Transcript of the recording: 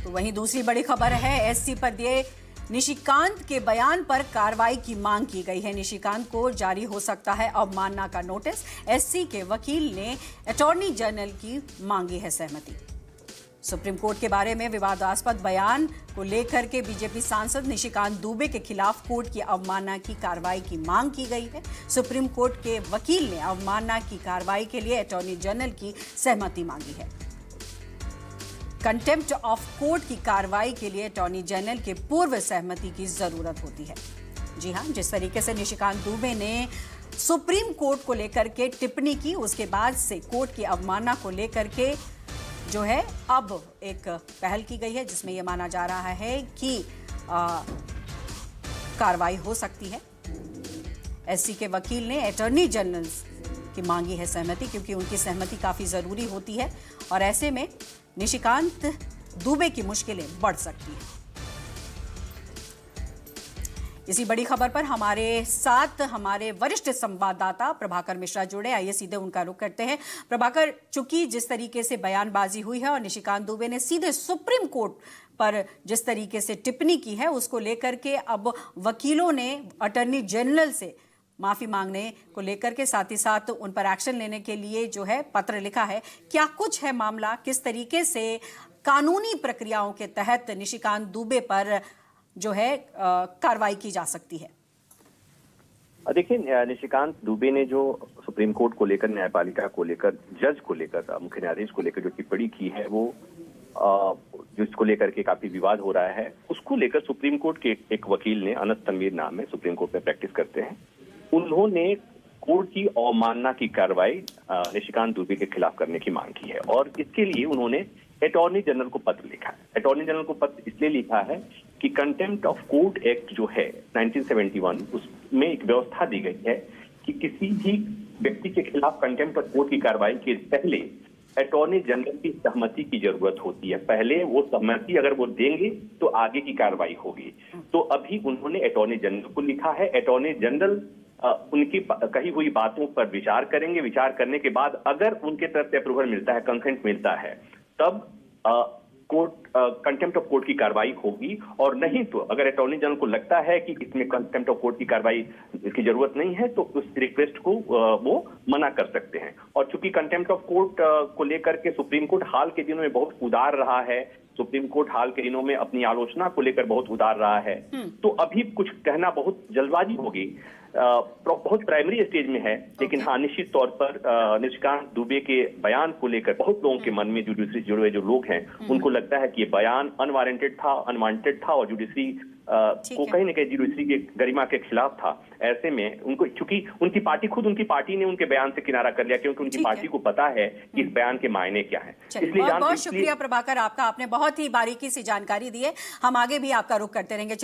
तो वहीं दूसरी बड़ी खबर है, एससी पर दिए निशिकांत के बयान पर कार्रवाई की मांग की गई है। निशिकांत को जारी हो सकता है अवमानना का नोटिस। एससी के वकील ने अटॉर्नी जनरल की मांगी है सहमति। सुप्रीम कोर्ट के बारे में विवादास्पद बयान को लेकर के बीजेपी सांसद निशिकांत दुबे के खिलाफ कोर्ट की अवमानना की कार्रवाई की मांग की गई है। सुप्रीम कोर्ट के वकील ने अवमानना की कार्रवाई के लिए अटॉर्नी जनरल की सहमति मांगी है। कंटेम्प्ट ऑफ कोर्ट की कार्रवाई के लिए अटॉर्नी जनरल के पूर्व सहमति की जरूरत होती है। जी हां, जिस तरीके से निशिकांत दुबे ने सुप्रीम कोर्ट को लेकर के टिप्पणी की, उसके बाद से कोर्ट की अवमानना को लेकर के जो है अब एक पहल की गई है, जिसमें यह माना जा रहा है कि कार्रवाई हो सकती है। एससी के वकील ने अटॉर्नी जनरल की मांगी है सहमति, क्योंकि उनकी सहमति काफी जरूरी होती है और ऐसे में निशिकांत दुबे की मुश्किलें बढ़ सकती हैं। इसी बड़ी खबर पर हमारे साथ हमारे वरिष्ठ संवाददाता प्रभाकर मिश्रा जुड़े। आइए सीधे उनका रुख करते हैं। प्रभाकर, चूंकि जिस तरीके से बयानबाजी हुई है और निशिकांत दुबे ने सीधे सुप्रीम कोर्ट पर जिस तरीके से टिप्पणी की है, उसको लेकर के अब वकीलों ने अटॉर्नी जनरल से माफी मांगने को लेकर के साथ ही साथ उन पर एक्शन लेने के लिए जो है पत्र लिखा है। क्या कुछ है मामला, किस तरीके से कानूनी प्रक्रियाओं के तहत निशिकांत दुबे पर जो है कार्रवाई की जा सकती है? देखिए, निशिकांत दुबे ने जो सुप्रीम कोर्ट को लेकर, न्यायपालिका को लेकर, जज को लेकर, मुख्य न्यायाधीश को लेकर जो टिप्पणी की है, वो जिसको लेकर के काफी विवाद हो रहा है, उसको लेकर सुप्रीम कोर्ट के एक वकील ने, अनंत तनवीर नाम है, सुप्रीम कोर्ट में प्रैक्टिस करते हैं, उन्होंने कोर्ट की अवमानना की कार्रवाई निशिकांत दुबे के खिलाफ करने की मांग की है और इसके लिए उन्होंने अटॉर्नी जनरल को पत्र लिखा है। अटॉर्नी जनरल को पत्र इसलिए लिखा है कि कंटेम्प्ट ऑफ कोर्ट एक्ट जो है 1971, उसमें एक व्यवस्था दी गई है कि किसी भी व्यक्ति के खिलाफ कंटेम्प्ट ऑफ कोर्ट की कार्रवाई के पहले अटॉर्नी जनरल की सहमति की जरूरत होती है। पहले वो सहमति अगर वो देंगे तो आगे की कार्रवाई होगी। तो अभी उन्होंने अटॉर्नी जनरल को लिखा है। अटॉर्नी जनरल उनकी कही हुई बातों पर विचार करेंगे। विचार करने के बाद अगर उनके तरफ से अप्रूवल मिलता है, कंसेंट मिलता है, तब कोर्ट कंटेम्प्ट ऑफ कोर्ट की कार्रवाई होगी। और नहीं तो अगर अटॉर्नी जनरल को लगता है कि इसमें कंटेम्प्ट ऑफ कोर्ट की कार्रवाई की जरूरत नहीं है, तो उस रिक्वेस्ट को वो मना कर सकते हैं। और चूंकि कंटेम्प्ट ऑफ कोर्ट को लेकर के सुप्रीम कोर्ट हाल के दिनों में बहुत उदार रहा है, सुप्रीम कोर्ट हाल के दिनों में अपनी आलोचना को लेकर बहुत उदार रहा है, तो अभी कुछ कहना बहुत जल्दबाजी होगी, बहुत प्राइमरी स्टेज में है। लेकिन हाँ, निश्चित तौर पर निशिकांत दुबे के बयान को लेकर बहुत लोगों के मन में, जुडिशरी से जुड़े हुए जो लोग हैं, उनको लगता है कि ये बयान अनवारंटेड था, अनवांटेड था और जुडिशरी को कहीं ना कहीं जुडिशरी के गरिमा के खिलाफ था। ऐसे में उनको, चूंकि उनकी पार्टी ने उनके बयान से किनारा कर लिया, क्योंकि उनकी पार्टी को पता है कि इस बयान के मायने क्या है। इसलिए बहुत शुक्रिया प्रभाकर आपका, आपने बहुत ही बारीकी से जानकारी दी है। हम आगे भी आपका रुख करते रहेंगे।